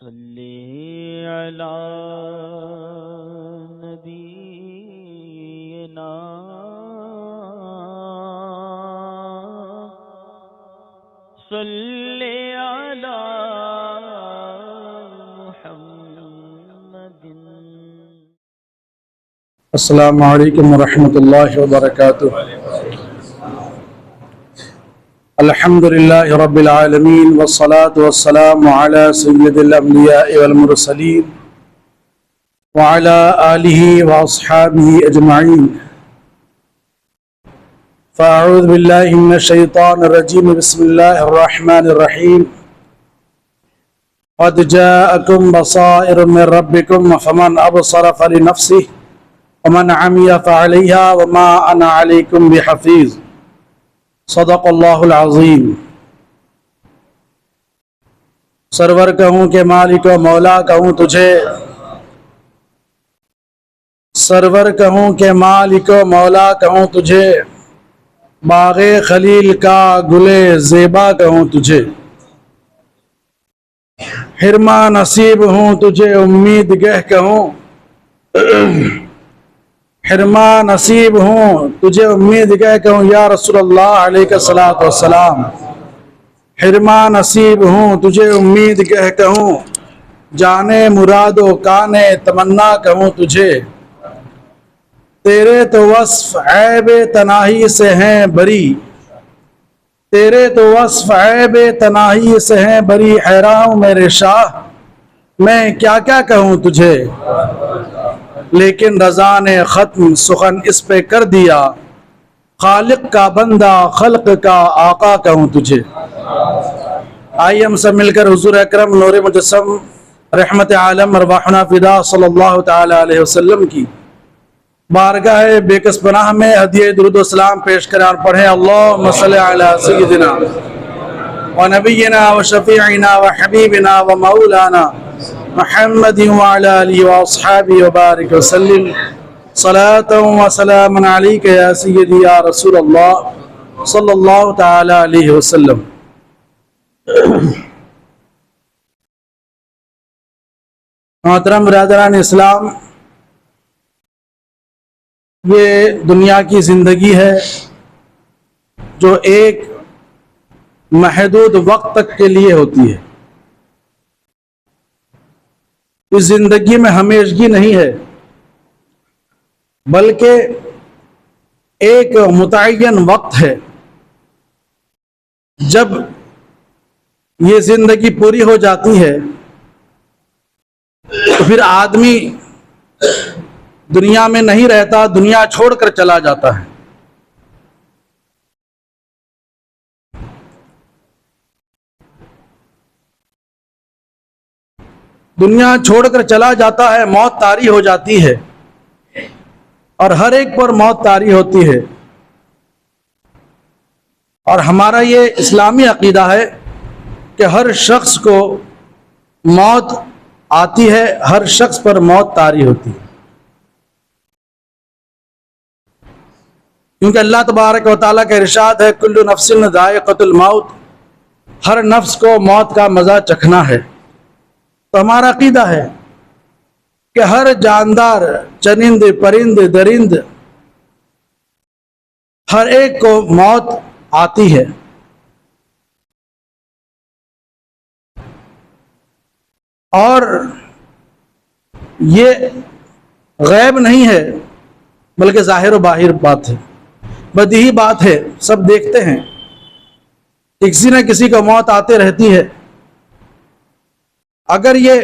صلی علی نبینا صلی علی محمد۔ السلام علیکم ورحمۃ اللہ وبرکاتہ۔ الحمد للہ رب العالمین والصلاة والسلام علی سید الانبیاء والمرسلین وعلی آلہ واصحابہ اجمعین۔ فاعوذ باللہ من الشیطان الرجیم، بسم اللہ الرحمن الرحیم۔ قد جاءکم بصائر من ربکم فمن ابصر فلنفسہ ومن عمی فعلیہا وما انا علیکم بحفیظ۔ صدق اللہ العظیم۔ سرور کہوں کہ مالک و مولا کہوں تجھے، سرور کہوں کہ مالک و مولا کہوں تجھے، باغ خلیل کا گلے زیبا کہوں تجھے، حرمہ نصیب ہوں تجھے امید گہ کہوں، حرمہ نصیب ہوں تجھے امید گہ کہوں یا رسول اللہ علیہ الصلوۃ والسلام۔ حرمہ نصیب ہوں تجھے امید گہ کہوں، جانے مراد و کانے تمنا کہوں تجھے، تیرے تو وصف عیب تناہی سے ہیں بری، تیرے تو وصف عیب تناہی سے ہیں بری، حیران ہوں میرے شاہ میں کیا کیا کہوں تجھے، لیکن رضا نے ختم سخن اس پہ کر دیا، خالق کا بندہ خلق کا آقا کہوں تجھے۔ آئیے ہم سب مل کر حضور اکرم نور مجسم رحمت عالم ارواحنا فدا صلی اللہ تعالی علیہ وسلم کی بارگاہ بے کس پناہ میں ہدیہ درود و سلام پیش کریں اور پڑھیں اللہم صلی علی سیدنا و نبینا و شفیعنا و حبیبنا و مولانا محمد وعلی آلہ واصحابہ وبارک وسلم، صلاۃ و سلام علیک یا سیدی یا رسول اللہ صلی اللہ تعالی علیہ وسلم۔ محترم برادران اسلام، یہ دنیا کی زندگی ہے جو ایک محدود وقت تک کے لیے ہوتی ہے۔ اس زندگی میں ہمیشگی نہیں ہے، بلکہ ایک متعین وقت ہے۔ جب یہ زندگی پوری ہو جاتی ہے تو پھر آدمی دنیا میں نہیں رہتا، دنیا چھوڑ کر چلا جاتا ہے۔ دنیا چھوڑ کر چلا جاتا ہے، موت طاری ہو جاتی ہے، اور ہر ایک پر موت طاری ہوتی ہے۔ اور ہمارا یہ اسلامی عقیدہ ہے کہ ہر شخص کو موت آتی ہے، ہر شخص پر موت طاری ہوتی ہے، کیونکہ اللہ تبارک و تعالیٰ کا ارشاد ہے کل نفس ذائقۃ الموت، ہر نفس کو موت کا مزہ چکھنا ہے۔ تو ہمارا عقیدہ ہے کہ ہر جاندار، چرند، پرند، درند، ہر ایک کو موت آتی ہے۔ اور یہ غیب نہیں ہے، بلکہ ظاہر و باہر بات ہے، بدیہی بات ہے، سب دیکھتے ہیں کسی نہ کسی کو موت آتے رہتی ہے۔ اگر یہ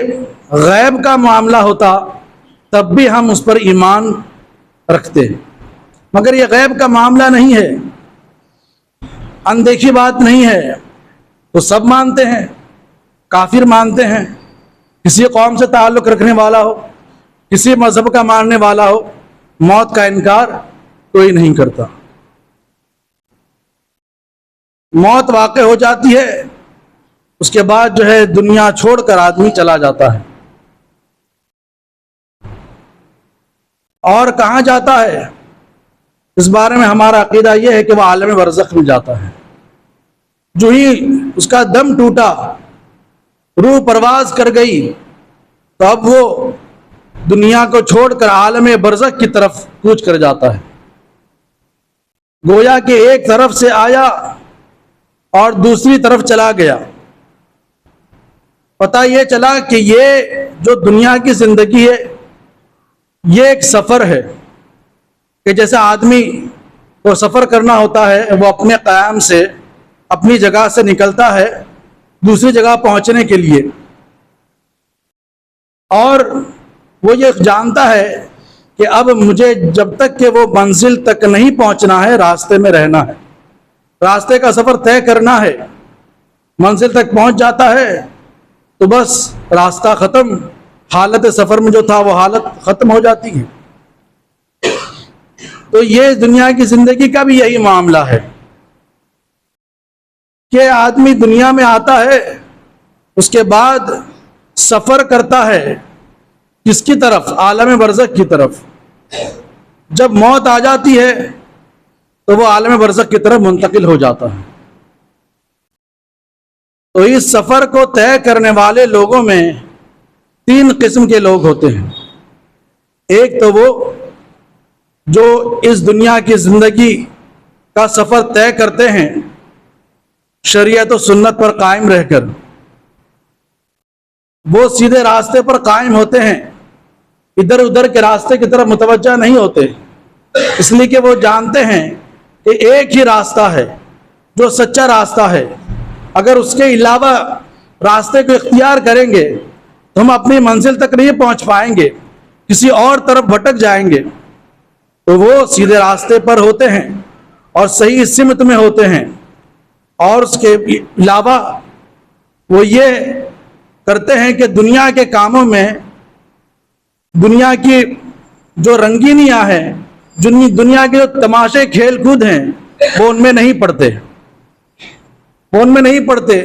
غیب کا معاملہ ہوتا تب بھی ہم اس پر ایمان رکھتے ہیں، مگر یہ غیب کا معاملہ نہیں ہے، اندیکھی بات نہیں ہے، تو سب مانتے ہیں، کافر مانتے ہیں، کسی قوم سے تعلق رکھنے والا ہو، کسی مذہب کا ماننے والا ہو، موت کا انکار کوئی نہیں کرتا۔ موت واقع ہو جاتی ہے، اس کے بعد جو ہے دنیا چھوڑ کر آدمی چلا جاتا ہے۔ اور کہاں جاتا ہے اس بارے میں ہمارا عقیدہ یہ ہے کہ وہ عالم برزخ میں جاتا ہے۔ جو ہی اس کا دم ٹوٹا روح پرواز کر گئی تو اب وہ دنیا کو چھوڑ کر عالم برزخ کی طرف کوچ کر جاتا ہے. گویا کہ ایک طرف سے آیا اور دوسری طرف چلا گیا. پتہ یہ چلا کہ یہ جو دنیا کی زندگی ہے یہ ایک سفر ہے کہ جیسے آدمی کو سفر کرنا ہوتا ہے، وہ اپنے قیام سے اپنی جگہ سے نکلتا ہے دوسری جگہ پہنچنے کے لیے، اور وہ یہ جانتا ہے کہ اب مجھے جب تک کہ وہ منزل تک نہیں پہنچنا ہے راستے میں رہنا ہے، راستے کا سفر طے کرنا ہے. منزل تک پہنچ جاتا ہے تو بس راستہ ختم، حالت سفر میں جو تھا وہ حالت ختم ہو جاتی ہے. تو یہ دنیا کی زندگی کا بھی یہی معاملہ ہے کہ آدمی دنیا میں آتا ہے، اس کے بعد سفر کرتا ہے کس کی طرف؟ عالم برزخ کی طرف. جب موت آ جاتی ہے تو وہ عالم برزخ کی طرف منتقل ہو جاتا ہے. تو اس سفر کو طے کرنے والے لوگوں میں 3 قسم کے لوگ ہوتے ہیں. ایک تو وہ جو اس دنیا کی زندگی کا سفر طے کرتے ہیں شریعت و سنت پر قائم رہ کر، وہ سیدھے راستے پر قائم ہوتے ہیں، ادھر ادھر کے راستے کی طرف متوجہ نہیں ہوتے، اس لیے کہ وہ جانتے ہیں کہ ایک ہی راستہ ہے جو سچا راستہ ہے. اگر اس کے علاوہ راستے کو اختیار کریں گے تو ہم اپنی منزل تک نہیں پہنچ پائیں گے، کسی اور طرف بھٹک جائیں گے. تو وہ سیدھے راستے پر ہوتے ہیں اور صحیح سمت میں ہوتے ہیں، اور اس کے علاوہ وہ یہ کرتے ہیں کہ دنیا کے کاموں میں، دنیا کی جو رنگینیاں ہیں، دنیا کے جو تماشے کھیل کود ہیں وہ ان میں نہیں پڑتے،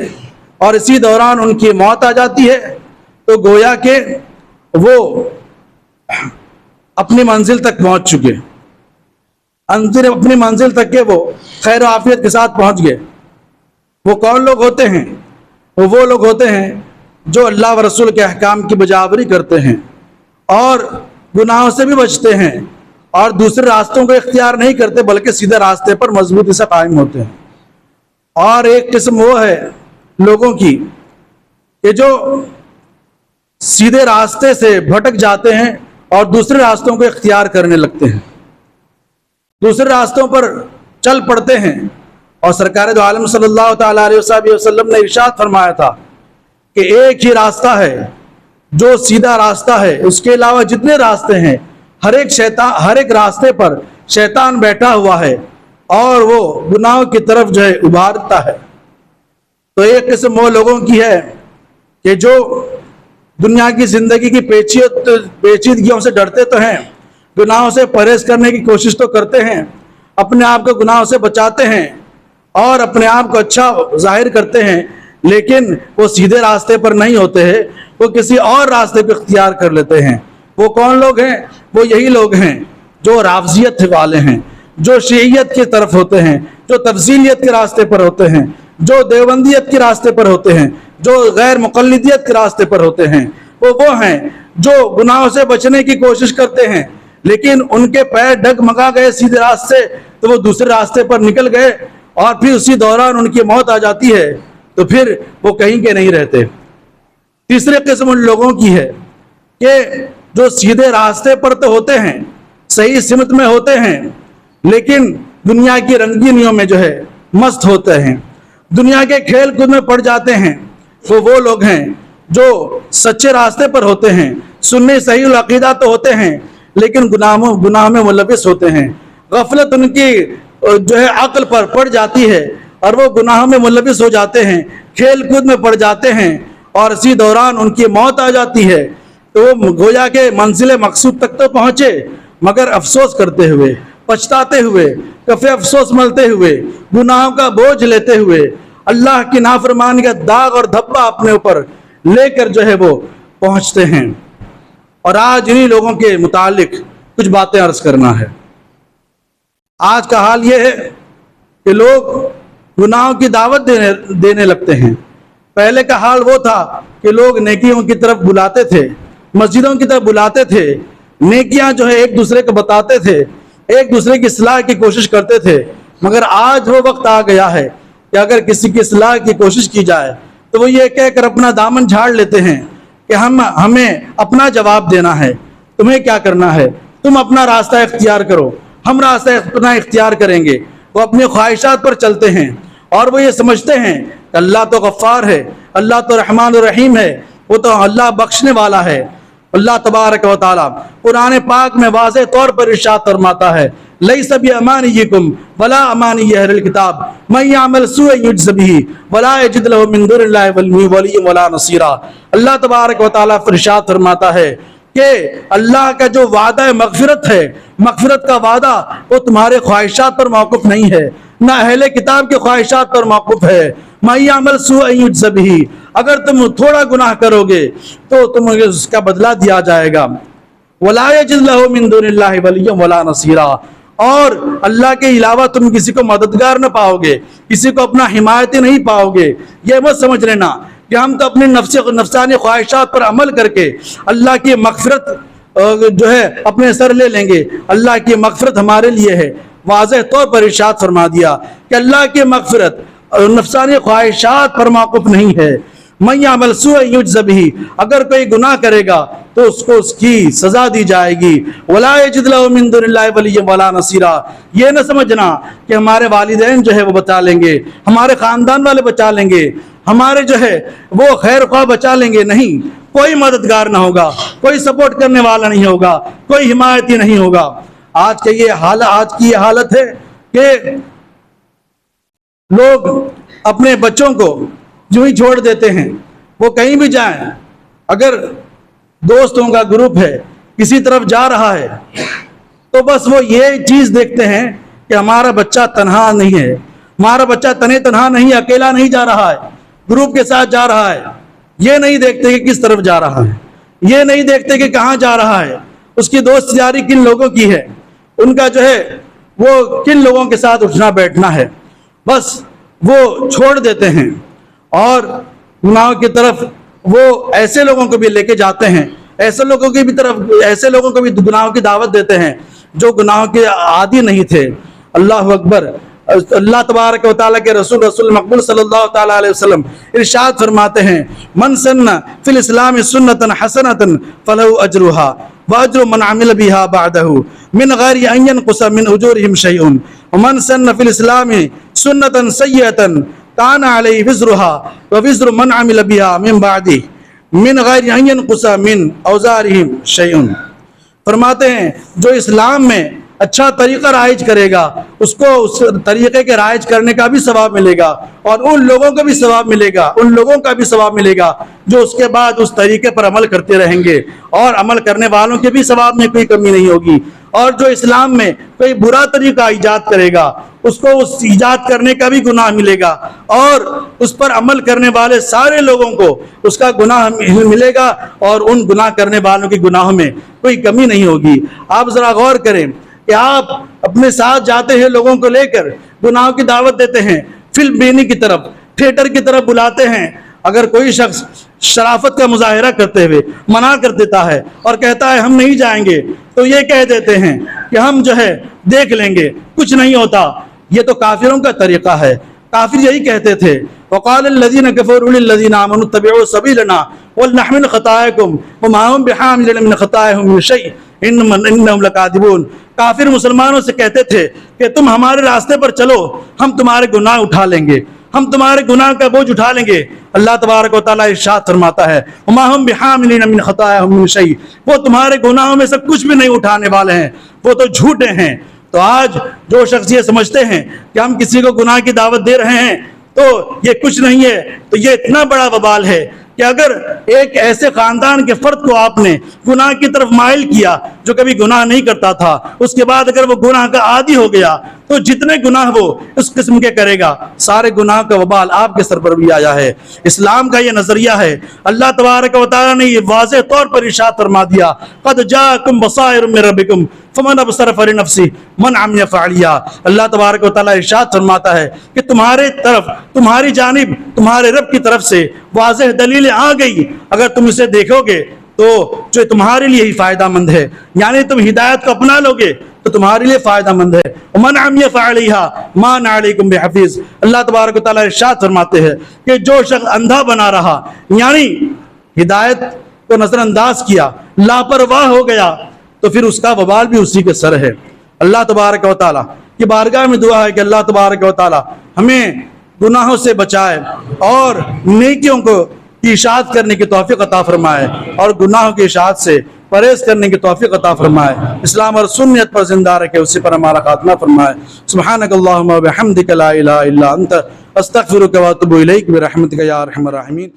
اور اسی دوران ان کی موت آ جاتی ہے تو گویا کہ وہ اپنی منزل تک پہنچ چکے، اپنی منزل تک کے وہ خیر و عافیت کے ساتھ پہنچ گئے. وہ کون لوگ ہوتے ہیں؟ وہ لوگ ہوتے ہیں جو اللہ و رسول کے احکام کی بجاوری کرتے ہیں اور گناہوں سے بھی بچتے ہیں اور دوسرے راستوں کو اختیار نہیں کرتے بلکہ سیدھے راستے پر مضبوطی سے قائم ہوتے ہیں. اور ایک قسم وہ ہے لوگوں کی کہ جو سیدھے راستے سے بھٹک جاتے ہیں اور دوسرے راستوں کو اختیار کرنے لگتے ہیں، دوسرے راستوں پر چل پڑتے ہیں. اور سرکار دو عالم صلی اللہ تعالیٰ علیہ وسلم نے ارشاد فرمایا تھا کہ ایک ہی راستہ ہے جو سیدھا راستہ ہے، اس کے علاوہ جتنے راستے ہیں ہر ایک راستے پر شیطان بیٹھا ہوا ہے اور وہ گناہوں کی طرف جو ہے ابھارتا ہے. تو ایک قسم وہ لوگوں کی ہے کہ جو دنیا کی زندگی کی پیچیدگیوں سے ڈرتے تو ہیں، گناہوں سے پرہیز کرنے کی کوشش تو کرتے ہیں، اپنے آپ کو گناہوں سے بچاتے ہیں اور اپنے آپ کو اچھا ظاہر کرتے ہیں، لیکن وہ سیدھے راستے پر نہیں ہوتے ہیں، وہ کسی اور راستے کو اختیار کر لیتے ہیں. وہ کون لوگ ہیں؟ وہ یہی لوگ ہیں جو رافضیت والے ہیں، جو شیعیت کی طرف ہوتے ہیں، جو تفضیلیت کے راستے پر ہوتے ہیں، جو دیوبندیت کے راستے پر ہوتے ہیں، جو غیر مقلدیت کے راستے پر ہوتے ہیں. وہ ہیں جو گناہوں سے بچنے کی کوشش کرتے ہیں لیکن ان کے پیر ڈگمگا گئے سیدھے راستے تو وہ دوسرے راستے پر نکل گئے اور پھر اسی دوران ان کی موت آ جاتی ہے تو پھر وہ کہیں کے نہیں رہتے. تیسری قسم ان لوگوں کی ہے کہ جو سیدھے راستے پر تو ہوتے ہیں، صحیح سمت میں ہوتے ہیں، لیکن دنیا کی رنگینیوں میں جو ہے مست ہوتے ہیں، دنیا کے کھیل کود میں پڑ جاتے ہیں. وہ لوگ ہیں جو سچے راستے پر ہوتے ہیں، سنی صحیح العقیدہ تو ہوتے ہیں لیکن گناہ میں ملوث ہوتے ہیں. غفلت ان کی جو ہے عقل پر پڑ جاتی ہے اور وہ گناہوں میں ملوث ہو جاتے ہیں، کھیل کود میں پڑ جاتے ہیں اور اسی دوران ان کی موت آ جاتی ہے. تو وہ گویا کے منزل مقصود تک تو پہنچے مگر افسوس کرتے ہوئے، پچھتاتے ہوئے، کفے افسوس ملتے ہوئے، گناہوں کا بوجھ لیتے ہوئے، اللہ کی نافرمانی کا داغ اور دھبا اپنے اوپر لے کر جو ہے وہ پہنچتے ہیں. اور آج انہی لوگوں کے متعلق کچھ باتیں عرض کرنا ہے. آج کا حال یہ ہے کہ لوگ گناہوں کی دعوت دینے لگتے ہیں، پہلے کا حال وہ تھا کہ لوگ نیکیوں کی طرف بلاتے تھے، مسجدوں کی طرف بلاتے تھے، نیکیاں جو ہے ایک دوسرے کو بتاتے تھے، ایک دوسرے کی اصلاح کی کوشش کرتے تھے. مگر آج وہ وقت آ گیا ہے کہ اگر کسی کی اصلاح کی کوشش کی جائے تو وہ یہ کہہ کر اپنا دامن جھاڑ لیتے ہیں کہ ہمیں اپنا جواب دینا ہے. تمہیں کیا کرنا ہے؟ تم اپنا راستہ اختیار کرو، ہم راستہ اپنا اختیار کریں گے. وہ اپنی خواہشات پر چلتے ہیں اور وہ یہ سمجھتے ہیں کہ اللہ تو غفار ہے، اللہ تو رحمان الرحیم ہے، وہ تو اللہ بخشنے والا ہے. اللہ تبارک و تعالیٰ قرآن پاک میں واضح طور پر ارشاد فرماتا ہے لیس بامانیکم ولا امانی اہل الکتاب من یعمل سوءا یجز بہ ولا یجد له من دون اللہ ولیا ولا نصیرا. اللہ تبارک و تعالیٰ ارشاد فرماتا ہے کہ اللہ کا جو وعدہ مغفرت ہے، مغفرت کا وعدہ وہ تمہارے خواہشات پر موقف نہیں ہے، نہ اہل کتاب کے خواہشات پر موقف ہے. من یعمل سوءا یجز بہ، اگر تم تھوڑا گناہ کرو گے تو تمہیں اس کا بدلہ دیا جائے گا. ولا یجد له من دون اللہ ولیا ولا نصیرا، اور اللہ کے علاوہ تم کسی کو مددگار نہ پاؤ گے، کسی کو اپنا حمایتی نہیں پاؤ گے. یہ مت سمجھ لینا کہ ہم تو اپنے نفسانی خواہشات پر عمل کر کے اللہ کی مغفرت جو ہے اپنے سر لے لیں گے. اللہ کی مغفرت ہمارے لیے ہے. واضح طور پر ارشاد فرما دیا کہ اللہ کی مغفرت نفسانی خواہشات پر موقف نہیں ہے. من یعمل سوءا یجز بہ، اگر کوئی گناہ کرے گا تو اس کو اس کی سزا دی جائے گی. ولا یجد له من دون اللہ ولیا ولا نصیرا، یہ نہ سمجھنا کہ ہمارے والدین جو ہے وہ بچا لیں گے، ہمارے خاندان والے بچا لیں گے، ہمارے جو ہے وہ خیر خواہ بچا لیں گے. نہیں، کوئی مددگار نہ ہوگا، کوئی سپورٹ کرنے والا نہیں ہوگا، کوئی حمایتی نہیں ہوگا. آج کی یہ حالت ہے کہ لوگ اپنے بچوں کو جو ہی چھوڑ دیتے ہیں، وہ کہیں بھی جائیں، اگر دوستوں کا گروپ ہے کسی طرف جا رہا ہے تو بس وہ یہ چیز دیکھتے ہیں کہ ہمارا بچہ تنہا نہیں ہے، ہمارا بچہ تنہا نہیں، اکیلا نہیں جا رہا ہے، گروپ کے ساتھ جا رہا ہے. یہ نہیں دیکھتے کہ کس طرف جا رہا ہے، یہ نہیں دیکھتے کہ کہاں جا رہا ہے، اس کی دوست یاری کن لوگوں کی ہے، ان کا جو ہے وہ کن لوگوں کے ساتھ اٹھنا بیٹھنا ہے. بس وہ چھوڑ دیتے ہیں اور گناہوں کی طرف وہ ایسے لوگوں کو بھی لے کے جاتے ہیں، ایسے لوگوں کو بھی گناہوں کی دعوت دیتے ہیں جو گناہوں کے عادی نہیں تھے. اللہ اکبر. اللہ تبارک و تعالیٰ کے رسول مقبول صلی اللہ تعالیٰ علیہ وسلم ارشاد فرماتے ہیں من سن فی الاسلام سنتا حسنتا فلہ اجرہا واجر من عمل بها بعدہ من غیر ان ینقص من اجورہم شیء ومن سن فی الاسلام سنتا سیئتا کان علیہ وزرها ووزر من عمل بها من بعدہ من غیر ان ینقص من اوزارہم شیء. فرماتے ہیں جو اسلام میں اچھا طریقہ رائج کرے گا اس کو اس طریقے کے رائج کرنے کا بھی ثواب ملے گا، اور ان لوگوں کو بھی ثواب ملے گا، ان لوگوں کا بھی ثواب ملے گا جو اس کے بعد اس طریقے پر عمل کرتے رہیں گے، اور عمل کرنے والوں کے بھی ثواب میں کوئی کمی نہیں ہوگی. اور جو اسلام میں کوئی برا طریقہ ایجاد کرے گا اس کو اس ایجاد کرنے کا بھی گناہ ملے گا، اور اس پر عمل کرنے والے سارے لوگوں کو اس کا گناہ ملے گا، اور ان گناہ کرنے والوں کے گناہوں میں کوئی کمی نہیں ہوگی. آپ ذرا غور کریں کہ آپ اپنے ساتھ جاتے ہیں لوگوں کو لے کر، گناہوں کی دعوت دیتے ہیں، فلم بینی کی طرف، تھیٹر کی طرف بلاتے ہیں. اگر کوئی شخص شرافت کا مظاہرہ کرتے ہوئے منع کر دیتا ہے اور کہتا ہے ہم نہیں جائیں گے، تو یہ کہہ دیتے ہیں کہ ہم جو ہے دیکھ لیں گے، کچھ نہیں ہوتا. یہ تو کافروں کا طریقہ ہے. کافر یہی کہتے تھے وقال الذين كفروا للذين آمنوا اتبعوا سبيلنا ولنحمل خطاياكم وما هم بحاملين من خطاياهم من شيء انهم لكاذبون. کافر مسلمانوں سے کہتے تھے کہ تم ہمارے راستے پر چلو، ہم تمہارے گناہ اٹھا لیں گے، ہم تمہارے گناہ کا بوجھ اٹھا لیں گے. اللہ تبارک و تعالیٰ ارشاد فرماتا ہے وما هم بحاملين من خطاياهم من شيء، وہ تمہارے گناہوں میں سے کچھ بھی نہیں اٹھانے والے ہیں، وہ تو جھوٹے ہیں. تو آج جو شخص یہ سمجھتے ہیں کہ ہم کسی کو گناہ کی دعوت دے رہے ہیں تو یہ کچھ نہیں ہے، تو یہ اتنا بڑا وبال ہے کہ اگر ایک ایسے خاندان کے فرد کو آپ نے گناہ کی طرف مائل کیا جو کبھی گناہ نہیں کرتا تھا، اس کے بعد اگر وہ گناہ کا عادی ہو گیا تو جتنے گناہ وہ اس قسم کے کرے گا سارے گناہ کا وبال آپ کے سر پر بھی آیا ہے۔ اسلام کا یہ نظریہ ہے۔ اللہ تبارک و تعالیٰ نے یہ واضح طور پر ارشاد فرما دیا، قد جاءکم بصائر من ربکم فمن ابصر فلنفسہ من عمی فعلیہ۔ اللہ تبارک و تعالیٰ ارشاد فرماتا ہے کہ تمہارے طرف، تمہاری جانب، تمہارے رب کی طرف سے واضح دلیلیں آ گئی، اگر تم اسے دیکھو گے تو جو تمہارے لیے ہی فائدہ مند ہے، یعنی تم ہدایت کو اپنا لو گے تو تمہارے لیے فائدہ مند ہے۔ ومن عمی فعلیہا ما انا علیکم بحفیظ۔ اللہ تبارک و تعالیٰ ارشاد فرماتے ہیں کہ جو شخص اندھا بنا رہا، یعنی ہدایت کو نظر انداز کیا، لاپرواہ ہو گیا، تو پھر اس کا وبال بھی اسی کے سر ہے۔ اللہ تبارک و تعالیٰ کی بارگاہ میں دعا ہے کہ اللہ تبارک و تعالیٰ ہمیں گناہوں سے بچائے اور نیکیوں کو کی اشاعت کرنے کی توفیق عطا فرمائے اور گناہوں کی اشاعت سے پرہیز کرنے کی توفیق عطا فرمائے، اسلام اور سنت پر زندہ رکھے، اسی پر ہمارا خاتمہ فرمائے۔ سبحانک اللہم و بحمدک لا الہ الا انت استغفرک و اتوب الیک برحمتک یا ارحم الراحمین۔